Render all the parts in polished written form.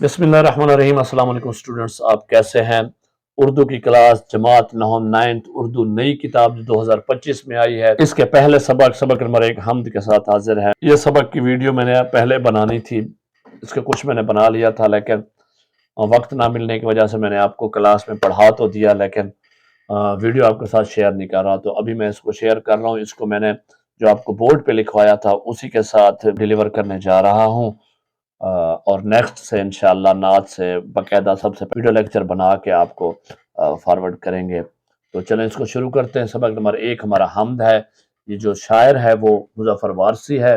बिस्मिल्लाह रहमान रहीम। अस्सलाम वालेकुम स्टूडेंट्स, आप कैसे हैं? उर्दू की क्लास जमात नहम 9th उर्दू नई किताब जो 2025 में आई है, इसके पहले सबक नंबर 1 हमद के साथ हाजिर है। ये सबक की वीडियो मैंने पहले बनानी थी, इसके कुछ मैंने बना लिया था, लेकिन वक्त ना मिलने की वजह से मैंने आपको क्लास में पढ़ा तो दिया, लेकिन वीडियो आपके साथ शेयर नहीं कर रहा। तो अभी मैं इसको शेयर कर रहा हूँ। इसको मैंने जो आपको बोर्ड पे लिखवाया था उसी के साथ डिलीवर करने जा रहा हूँ। और नेक्स्ट से इंशाअल्लाह नात से बाकायदा सबसे वीडियो लेक्चर बना के आपको फॉरवर्ड करेंगे। तो चलें इसको शुरू करते हैं। सबक नंबर 1 हमारा हमद है। ये जो शायर है वो मुज़फ़्फ़र वारसी है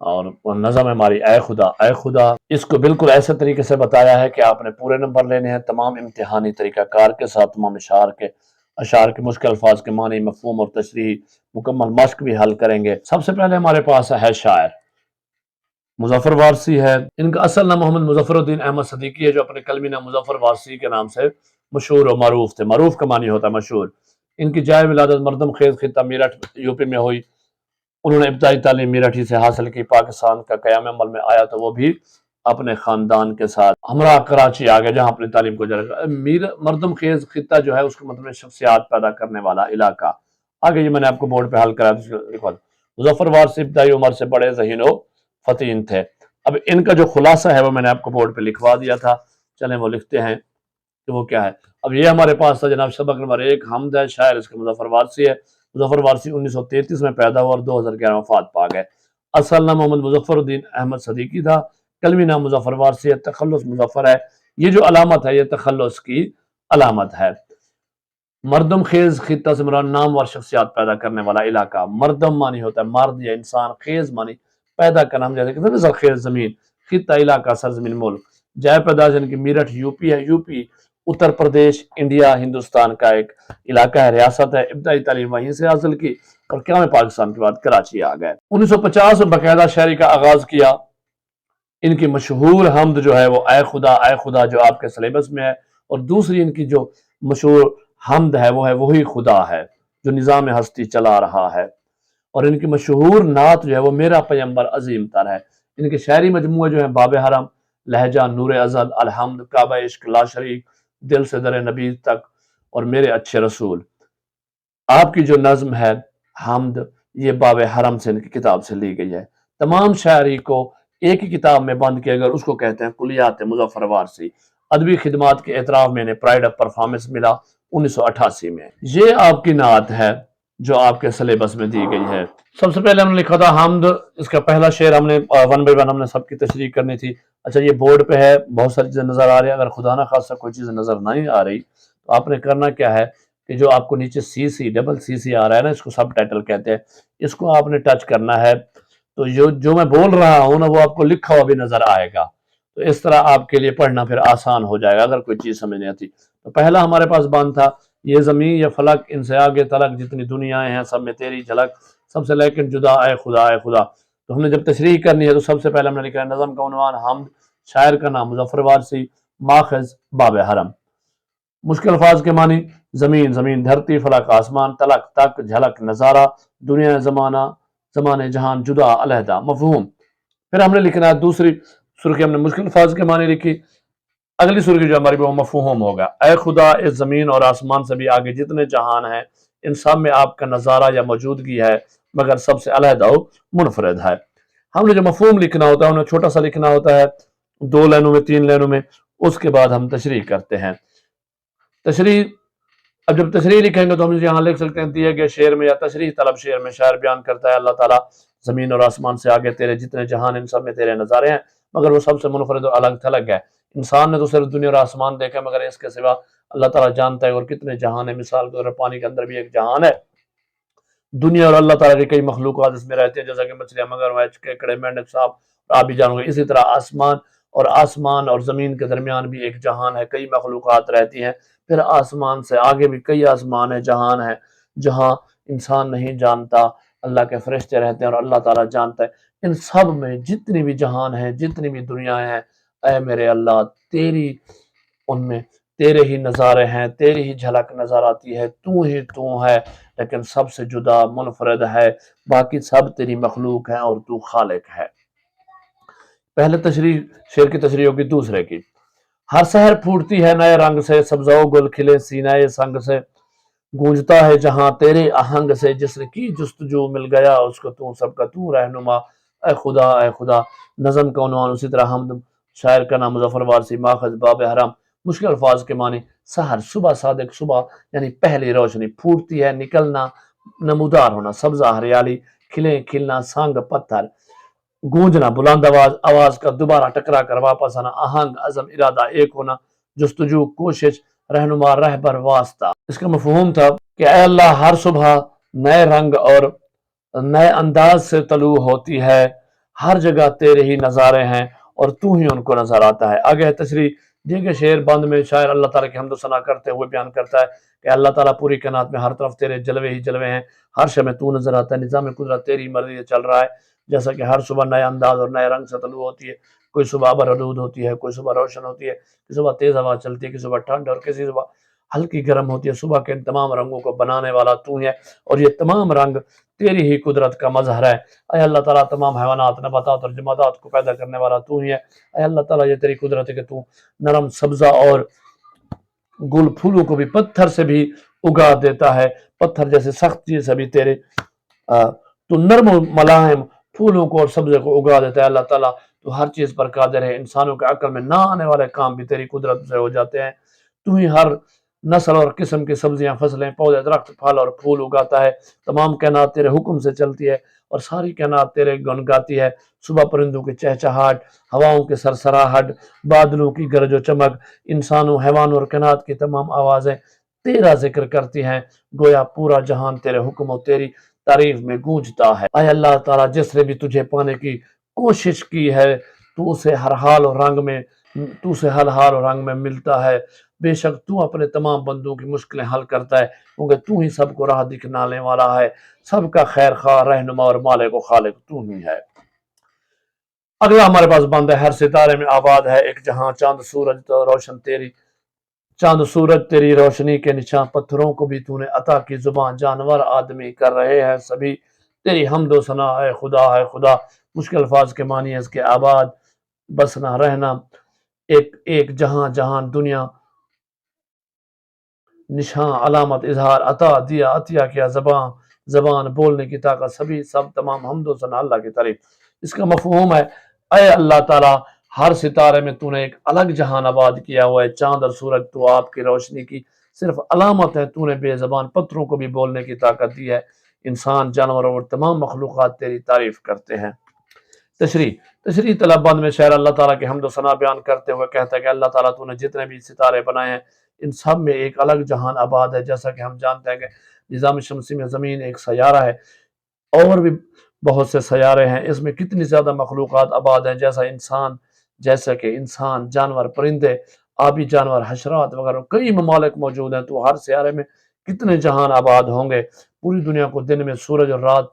और नज़म है हमारी ऐ खुदा ऐ खुदा। इसको बिल्कुल ऐसे तरीके से बताया है कि आपने पूरे नंबर लेने हैं, तमाम इम्तिहानी तरीक़ाकार के साथ, तमाम अशार के मुश्किल अल्फाज के मानी, मफ़हूम और तशरीह मुकम्मल मश्क भी हल करेंगे। सबसे पहले हमारे पास है शायर मुज़फ़्फ़र वारसी है। इनका असल नाम मोहम्मद मुज़फ़्फ़रुद्दीन अहमद सदीकी है, जो अपने कलमी नाम मुज़फ़्फ़र वारसी के नाम से मशहूर और मरूफ थे। मरूफ का मानी होता है मशहूर। इनकी जाए विलादत मरदम खेज खिता मेरठ यूपी में हुई। उन्होंने इब्तदाई तालीम मेरठ ही से हासिल की। पाकिस्तान का क़याम अमल में आया तो वो भी अपने ख़ानदान के साथ हमरा कराची आ गए, जहाँ अपनी तालीम को जारी। मरदम खेज खिता जो है उसका मतलब शख्सियात पैदा करने वाला इलाका। आगे ये मैंने आपको बोर्ड पे हल कराया। मुज़फ़्फ़र वारसी इब्तदाई उम्र से बड़े ज़हीन व फ़तीन थे। अब इनका जो खुलासा है वो मैंने आपको बोर्ड पे लिखवा दिया था। चलें वो लिखते हैं कि वो क्या है। अब ये हमारे पास था जनाब सबक नंबर 1 हमद है। शायर इसका मुज़फ़्फ़र वारसी है। मुज़फ़्फ़र वारसी 1933 में पैदा हुआ और 2011 में वफ़ात पा गए। असल नाम मोहम्मद मुज़फ़्फ़रुद्दीन अहमद सदीकी था। कलमी नाम मुज़फ़्फ़र वारसी है। तखल्लुस मुज़फ़्फ़र है। ये जो अलामत है ये तखल्लुस की अलामत है। मरदम खेज खिता से मुराद नामवर शख्सियात पैदा करने वाला इलाका। मरदम मानी होता है मर्द या इंसान, खेज मानी पैदा करना, हम जैसे कहते हैं सरखेज जमीन, खिता इलाका, सरजमीन, मुल्क। जाए पैदाश यानी कि मेरठ यूपी है। यूपी उत्तर प्रदेश इंडिया हिंदुस्तान का एक इलाका है, रियासत है। इब्तदाई तालीम वहीं से हासिल की और क्या में पाकिस्तान के बाद कराची आ गए। 1950 में बाकायदा शायरी का आगाज किया। इनकी मशहूर हमद जो है वो ऐ खुदा जो आपके सिलेबस में है, और दूसरी इनकी जो मशहूर हमद है वो वही खुदा है जो निज़ाम हस्ती चला रहा है। और इनकी मशहूर नात जो है वो मेरा पैगंबर अजीम तर है। इनके शायरी मजमूए जो है बाब हरम, लहजा, नूर अजल, अलहम्द, काबा इश्क, ला शरीक, दिल से दर नबी तक और मेरे अच्छे रसूल। आपकी जो नज्म है हमद, ये बाब हरम से इनकी किताब से ली गई है। तमाम शायरी को एक ही किताब में बंद किया गया, उसको कहते हैं कुलियात मुज़फ़्फ़र वारसी। अदबी खिदमात के एतराफ़ में इन्हें प्राइड ऑफ परफॉर्मेंस मिला 1988 में। ये आपकी नात है जो आपके सिलेबस में दी गई है। सबसे पहले हमने लिखा था हमद। इसका पहला शेर हमने 1 बाय 1 हमने सबकी तशरीह करनी थी। अच्छा, ये बोर्ड पे है, बहुत सारी चीज़ें नज़र आ रही है। अगर खुदा ना खास्ता कोई चीज़ नज़र नहीं आ रही तो आपने करना क्या है कि जो आपको नीचे डबल सी सी आ रहा है ना, इसको सब टाइटल कहते हैं, इसको आपने टच करना है। तो जो मैं बोल रहा हूँ ना वो आपको लिखा हुआ भी नजर आएगा। तो इस तरह आपके लिए पढ़ना फिर आसान हो जाएगा अगर कोई चीज़ समझ नहीं आती। तो पहला हमारे पास बंद था, ये ज़मीन या फलक इनसे आगे तलक जितनी दुनियाएं हैं सब में तेरी झलक, सबसे लेकिन जुदा आए खुदा। तो हमने जब तशरीह करनी है तो सबसे पहले हमने लिखा है नज़म का उन्वान हमद, शायर का नाम मुज़फ़्फ़र वारसी, माखज़ बाब हरम। मुश्किल अल्फाज के मानी जमीन जमीन, धरती फलक आसमान, तलक तक, झलक नज़ारा, दुनिया ज़माना ज़माने जहान, जुदा अलहदा, मफहूम। फिर हमने लिखना है दूसरी सुर्खी, हमने मुश्किल अल्फाज के मानी लिखी। अगली सुर्खी जो हमारी वो मफहूम होगा। ऐ खुदा, इस ज़मीन और आसमान से भी आगे जितने जहान हैं इन सब में आपका नज़ारा या मौजूदगी है, मगर सबसे अलहदा मुनफरद है। हमने जो मफहूम लिखना होता है उन्हें छोटा सा लिखना होता है, 2 लाइनों में, 3 लाइनों में। उसके बाद हम तशरीह करते हैं। तशरीह, अब जब तशरीह लिखेंगे तो हम यहाँ लिख सकते हैं दिए गए शेर में या तशरीह तलब शेर में शायर बयान करता है अल्लाह ताला ज़मीन और आसमान से आगे तेरे जितने जहान इन सब में तेरे नज़ारे हैं, मगर वो सबसे मुनफरद और अलग थलग है। इंसान ने तो सिर्फ दुनिया और आसमान देखा, मगर इसके सिवा अल्लाह ताला जानता है और कितने जहान है। मिसाल के तौर पर पानी के अंदर भी एक जहान है। दुनिया और अल्लाह ताला की कई मखलूक़ात इसमें रहती हैं, जैसा कि मछलियाँ, मगरमच्छ, केकड़े, मेंढक, सांप, आबी जानवर। इसी तरह आसमान और ज़मीन के दरमियान भी एक जहान है, कई मखलूक़ात रहती हैं। फिर आसमान से आगे भी कई आसमान है, जहान है, जहाँ इंसान नहीं जानता, अल्लाह के फरिश्ते रहते हैं और अल्लाह ताला जानता है। इन सब में जितनी भी जहान है, जितनी भी दुनियाएं हैं, ऐ मेरे अल्लाह तेरी, उनमें तेरे ही नज़ारे हैं, तेरी ही झलक नज़र आती है, तू ही तू है, लेकिन सबसे जुदा मुनफरद है, बाकी सब तेरी मखलूक हैं और तू खालिक है। پہلے تشریح شعر کی تشریح ہوگی دوسرے کی. ہر سحر پھوٹتی ہے نئے رنگ سے، سبزہ گل کھلے سینہ سنگ سے، گونجتا ہے جہاں تیرے آہنگ سے، جس نے کی جستجو مل گیا اس کو تو، سب کا تو رہنما، اے خدا اے خدا. نظم کا عنوان اسی طرح حمد، شاعر کا نام مظفر وارسی، ماخذ باب حرام. مشکل الفاظ کے معنی: سحر صبح، صادق صبح یعنی پہلی روشنی، پھوٹتی ہے نکلنا، نمودار ہونا، سبزہ ہریالی، کھلے کھلنا، سنگ پتھر، گونجنا بلند آواز، آواز کا دوبارہ ٹکرا کر واپس آنا، آہنگ عزم ارادہ ایک ہونا، جستجو کوشش، رہنما رہبر واسطہ. اس کا مفہوم تھا کہ اے اللہ ہر صبح نئے رنگ اور نئے انداز سے طلوع ہوتی ہے، ہر جگہ تیرے ہی نظارے ہیں اور تو ہی ان کو نظر آتا ہے. آگے تشریح دیگر شعر بند میں شاعر اللہ تعالیٰ کی حمد و ثنا کرتے ہوئے بیان کرتا ہے کہ اللہ تعالیٰ پوری کائنات میں ہر طرف تیرے جلوے ہی جلوے ہیں، ہر شے میں تو نظر آتا ہے، نظام قدرت تیری مرضی سے چل رہا ہے. جیسا کہ ہر صبح نئے انداز اور نئے رنگ سے طلوع ہوتی ہے، کوئی صبح برآلود ہوتی ہے، کوئی صبح روشن ہوتی ہے، کسی صبح تیز ہوا چلتی ہے، کسی صبح ٹھنڈ اور کسی صبح ہلکی گرم ہوتی ہے. صبح کے ان تمام رنگوں کو بنانے والا تو ہے اور یہ تمام رنگ تیری ہی قدرت کا مظہر ہے. اے اللہ تعالیٰ تمام حیوانات، نباتات اور جمادات کو پیدا کرنے والا تو ہی ہے. اے اللہ تعالیٰ یہ تیری قدرت ہے کہ تو نرم سبزہ اور گل پھولوں کو بھی پتھر سے بھی اگا دیتا ہے، پتھر جیسے سخت چیز سے بھی تیرے تو نرم و ملاحم پھولوں کو اور سبزے کو اگا دیتا ہے. اللہ تعالیٰ تو ہر چیز پر قادر ہے، انسانوں کے عقل میں نہ آنے والے کام بھی تیری قدرت سے ہو جاتے ہیں. تو ہی ہر نسل اور قسم کی سبزیاں، فصلیں، پودے، درخت، پھل اور پھول اگاتا ہے. تمام کائنات تیرے حکم سے چلتی ہے اور ساری کائنات تیرے گن گاتی ہے. صبح پرندوں کی چہچہاہٹ، ہواؤں کی سرسراہٹ، بادلوں کی گرج و چمک، انسانوں، حیوانوں اور کائنات کی تمام آوازیں تیرا ذکر کرتی ہیں، گویا پورا جہان تیرے حکم اور تیری تعریف میں گونجتا ہے. اے اللہ تعالیٰ جس نے بھی تجھے پانے کی کوشش کی ہے تو اسے ہر حال اور رنگ میں ملتا ہے. بے شک تو اپنے تمام بندوں کی مشکلیں حل کرتا ہے، کیونکہ تو ہی سب کو راہ دکھلانے والا ہے، سب کا خیر خواہ، رہنما اور مالک و خالق تو ہی ہے. اگلا ہمارے پاس بند ہے: ہر ستارے میں آباد ہے ایک جہاں، چاند سورج تیری روشنی کے نشاں، پتھروں کو بھی تو نے عطا کی زبان، جانور آدمی کر رہے ہیں سبھی تیری حمد و ثنا، اے خدا اے خدا. مشکل الفاظ کے معنی ہے اس کے: آباد، بسنا، رہنا، ایک جہاں، جہان، دنیا، نشان، علامت، اظہار، عطا، دیا، عطیہ کیا، زبان، بولنے کی طاقت، سب تمام حمد و ثنا اللہ کی تعریف. اس کا مفہوم ہے اے اللہ تعالیٰ ہر ستارے میں تو نے ایک الگ جہان آباد کیا ہوا ہے، چاند اور سورج تو آپ کی روشنی کی صرف علامت ہے، تو نے بے زبان پتھروں کو بھی بولنے کی طاقت دی ہے، انسان، جانور اور تمام مخلوقات تیری تعریف کرتے ہیں. تشریح طلب بند میں شاعر اللہ تعالیٰ کے حمد و ثنا بیان کرتے ہوئے کہتا ہے کہ اللہ تعالیٰ تو نے جتنے بھی ستارے بنائے ہیں ان سب میں ایک الگ جہان آباد ہے. جیسا کہ ہم جانتے ہیں کہ نظام شمسی میں زمین ایک سیارہ ہے، اور بھی بہت سے سیارے ہیں، اس میں کتنی زیادہ مخلوقات آباد ہیں، جیسا کہ انسان، جانور، پرندے، آبی جانور، حشرات وغیرہ کئی ممالک موجود ہیں. تو ہر سیارے میں کتنے جہان آباد ہوں گے. پوری دنیا کو دن میں سورج اور رات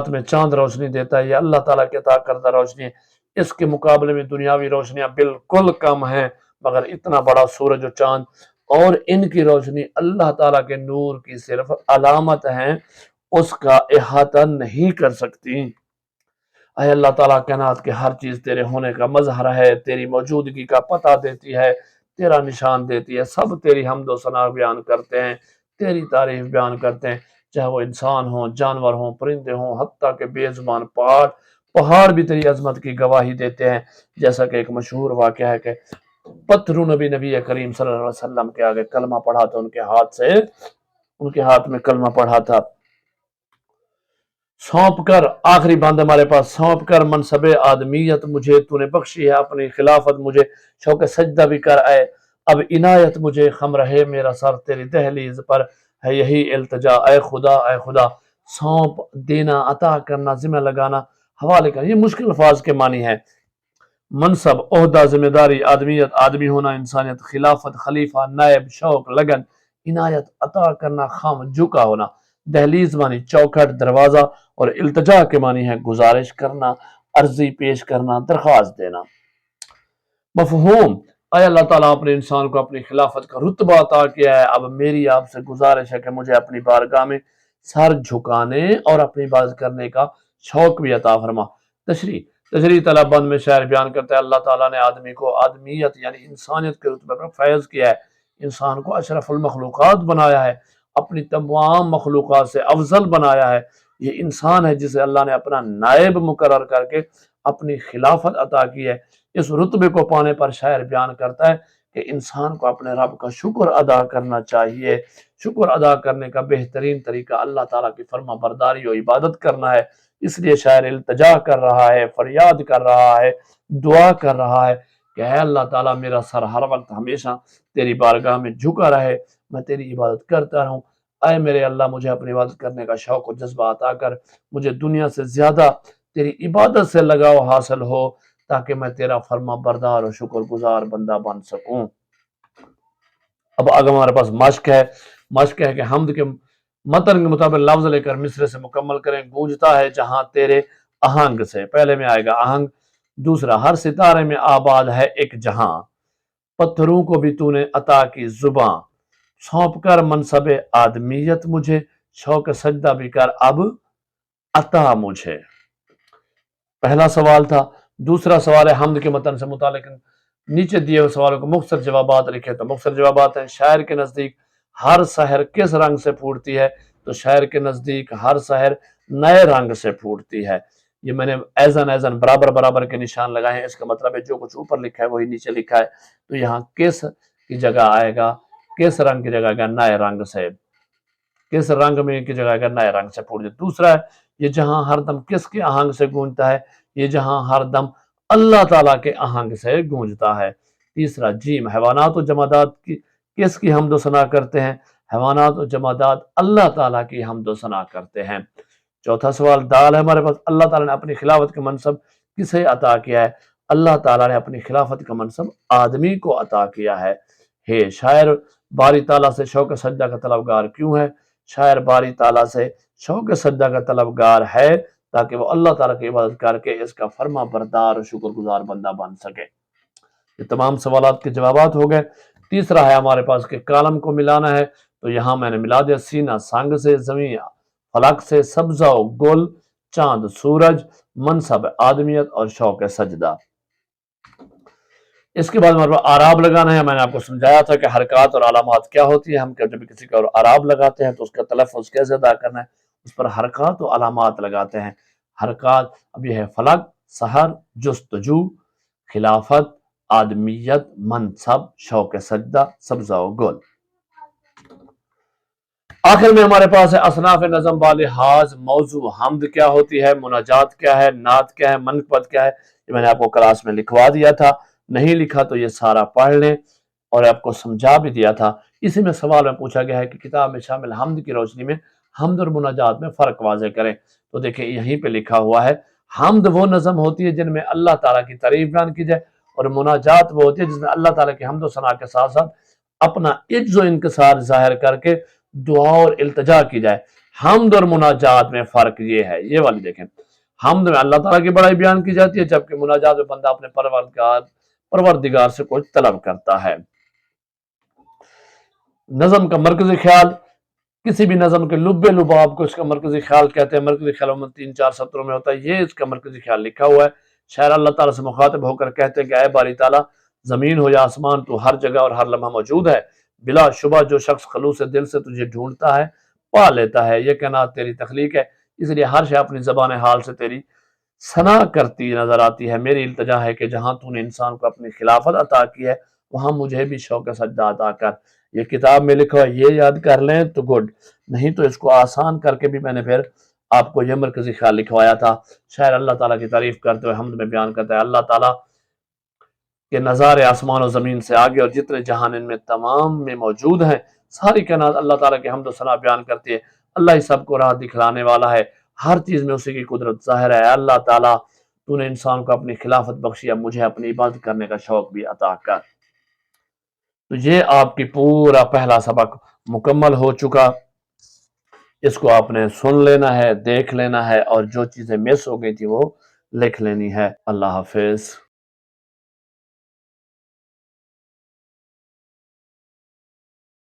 میں چاند روشنی دیتا ہے، یہ اللہ تعالیٰ کے عطا کردہ روشنی ہے. اس کے مقابلے میں دنیاوی روشنیاں بالکل کم ہیں، مگر اتنا بڑا سورج اور چاند اور ان کی روشنی اللہ تعالیٰ کے نور کی صرف علامت ہیں، اس کا احاطہ نہیں کر سکتی. اے اللہ تعالیٰ کائنات کے ہر چیز تیرے ہونے کا مظہر ہے، تیری موجودگی کا پتہ دیتی ہے، تیرا نشان دیتی ہے. سب تیری حمد و ثنا بیان کرتے ہیں، تیری تعریف بیان کرتے ہیں، چاہے وہ انسان ہوں، جانور ہوں، پرندے ہوں، حتیٰ کہ بے زبان پہاڑ بھی تیری عظمت کی گواہی دیتے ہیں. جیسا کہ ایک مشہور واقعہ ہے کہ پتھروں نے بھی نبی کریم صلی اللہ علیہ وسلم کے آگے کلمہ پڑھا تھا، ان کے ہاتھ میں کلمہ پڑھا تھا. سونپ کر، آخری بند ہمارے پاس: سونپ کر منصب آدمیت مجھے، تو نے بخشی ہے اپنی خلافت مجھے، شوق سجدہ بھی کر اے اب عنایت مجھے، خم رہے میرا سر تیری دہلیز پر ہے یہی التجا. اے خدا اے خدا. سونپ دینا، عطا کرنا، ذمہ لگانا، حوالے کرنا، یہ مشکل الفاظ کے معنی ہے. منصب، عہدہ، ذمہ داری، آدمیت، آدمی ہونا، انسانیت، خلافت، خلیفہ، نائب، شوق، لگن، عنایت، عطا کرنا، خم، جھکا ہونا. دہلیز معنی چوکھٹ، دروازہ، اور التجا کے معنی ہے گزارش کرنا، عرضی پیش کرنا، درخواست دینا. مفہوم: اے اللہ تعالیٰ اپنے انسان کو اپنی خلافت کا رتبہ عطا کیا ہے، اب میری آپ سے گزارش ہے کہ مجھے اپنی بارگاہ میں سر جھکانے اور اپنی بات کرنے کا شوق بھی عطا فرما. तशरी तलब बंद में शायर बयान करता है, अल्लाह ताला ने आदमी को आदमियत यानी इंसानियत के रुतबे पर फैज़ किया है, इंसान को अशरफुल मखलूक़ात बनाया है, अपनी तमाम मखलूक़ात से अफजल बनाया है। ये इंसान है जिसे अल्लाह ने अपना नायब मुकर्रर करके अपनी खिलाफत अता की है। इस रुतबे को पाने पर शायर बयान करता है कि इंसान को अपने रब का शुक्र अदा करना चाहिए। शुक्र अदा करने का बेहतरीन तरीका अल्लाह ताला की फर्मा बरदारी और इबादत करना है। इसलिए शायर इल्तिजा कर रहा है, फरियाद कर रहा है, दुआ कर रहा है कि है अल्लाह ताला मेरा सर हर वक्त हमेशा तेरी बारगाह में झुका रहे, मैं तेरी इबादत करता रहूं। आए मेरे अल्लाह मुझे अपनी इबादत करने का शौक और जज्बा अता कर, मुझे दुनिया से ज्यादा तेरी इबादत से लगाव हासिल हो ताकि मैं तेरा फर्मा बरदार और शुक्रगुजार बंदा बन सकूं। अब आगे हमारे पास मश्क है कि हमद के मतन के मुताबिक लफ्ज लेकर मिसरे से मुकम्मल करें। गूंजता है जहां तेरे आहंग से, पहले में आएगा आहंग। दूसरा, हर सितारे में आबाद है एक जहां, पत्थरों को भी तूने अता की जुबां, सौंप कर मनसबे आदमियत मुझे, शौक सजदा भी कर अब अता मुझे। पहला सवाल था। दूसरा सवाल है हमद के मतन से मुतालिक नीचे दिए हुए सवालों को मुख्तसर जवाबात लिखे। तो मुख्तसर जवाबात हैं, शायर के नजदीक हर शहर किस रंग से फूटती है? तो शायर के नजदीक हर शहर नए रंग से फूटती है। ये मैंने ऐजन ऐजन बराबर बराबर के निशान लगाए हैं। इसका मतलब है जो कुछ ऊपर लिखा है वही नीचे लिखा है। तो यहाँ किस की जगह आएगा, किस रंग की जगह आएगा नए रंग से, किस रंग में की जगह आएगा नए रंग से फूट। दूसरा है, ये जहां हरदम किसके आहंग से गूंजता है? ये जहां हरदम अल्लाह ताला के आहंग से गूंजता है। तीसरा, जीम, हैवानात और जमादात की किसकी हमदो सना करते हैं? हैवानात और जमादात अल्लाह ताला की हमदो सना करते हैं। चौथा सवाल, दाल है हमारे पास, अल्लाह ताला ने अपनी खिलाफत का मनसब किसे अता किया है? अल्लाह ताला ने अपनी खिलाफत का मनसब आदमी को अता किया है। हे शायर बारी ताला से शौक सज्जा का तलबगार क्यों है? शायर बारी ताला से शौक सज्जा का तलबगार है ताकि वो अल्लाह ताला की इबादत करके इसका फर्मा बरदार और शुक्रगुजार बंदा बन सके। ये तमाम सवालात के जवाबात हो गए। तीसरा है हमारे पास कि कालम को मिलाना है। तो यहाँ मैंने मिला दिया, सीना संग से, जमीन फलक से, सब्जा गुल, चांद सूरज, मनसब आदमियत और शौक सजदा। इसके बाद हमारे पास आराब लगाना है। मैंने आपको समझाया था कि हरकत और अलामत क्या होती है। हम जब भी किसी का आराब लगाते हैं तो उसका तलफ़ुज़ कैसे अदा करना है, उस पर हरकत और अलामत लगाते हैं। हरकत अब यह है फलक, सहर, जुस्तजू, खिलाफत, आदमियत, मनसब, शौक सजदा, सब्जा गुल। आखिर में हमारे पास है असनाफ नज़म वाले हाज मौजू। हमद क्या होती है, मुनाजात क्या है, नात क्या है, मनक़बत क्या है, ये मैंने आपको क्लास में लिखवा दिया था। नहीं लिखा तो ये सारा पढ़ लें और आपको समझा भी दिया था। इसी में सवाल में पूछा गया है कि किताब में शामिल हमद की रोशनी में हमद और मुनाजात में फ़र्क वाज़े करें। तो देखिए यहीं पे लिखा हुआ है, हमद वो नज़म होती है जिनमें अल्लाह ताला की तारीफ बयान की जाए, और मुनाजात वो होती है जिसमें अल्लाह ताला की हम्द व सना के साथ साथ अपना इज्ज़ व इंकिसार जाहिर करके दुआ और इल्तिजा की जाए। हमद और मुनाजात में फ़र्क ये है, ये वाली देखें, हमद में अल्लाह ताला की बड़ाई बयान की जाती है, जबकि मुनाजात में बंदा अपने परवरदिगार से कुछ तलब करता है। नज़म का मरकजी ख्याल, किसी भी नज़म के लुब्बे लुबाब को इसका मरकजी ख्याल कहते हैं। मरकजी ख्याल 3-4 सत्रों में होता है, ये इसका मरकजी ख्याल लिखा हुआ है। शायर अल्लाह ताला से मुखातिब होकर कहते हैं कि ऐ बारी ताला, ज़मीन हो या आसमान, तू हर जगह और हर लम्हा मौजूद है। बिला शुबा जो शख्स खलूस दिल से तुझे ढूंढता है पा लेता है। ये कायनात तेरी तख्लीक है, इसलिए हर शय अपनी ज़बान हाल से तेरी सना करती नजर आती है। मेरी इल्तजा है कि जहां तूने इंसान को अपनी खिलाफत अता की है वहां मुझे भी शौक सजदा अता कर। ये किताब में लिखा है, ये याद कर लें तो गुड, नहीं तो इसको आसान करके भी मैंने फिर आपको यह मरकजी ख्याल लिखवाया था। शायर अल्लाह ताला की तारीफ करते हुए हमद में बयान करता है, अल्लाह ताला के नज़ारे आसमान और ज़मीन से आगे और जितने जहान इनमें तमाम में मौजूद हैं, सारी कायनात अल्लाह ताला के हम्द व सना बयान करती है। अल्लाह ही सबको राह दिखलाने वाला है, हर चीज़ में उसी की कुदरत ज़ाहिर है। अल्लाह ताला तूने इंसान को अपनी खिलाफत बख्शी, अब मुझे अपनी इबादत करने का शौक भी अता कर। तो ये आपकी पूरा पहला सबक मुकम्मल हो चुका। इसको आपने सुन लेना है, देख लेना है, और जो चीज़ें मिस हो गई थी वो लिख लेनी है। अल्लाह हाफिज़।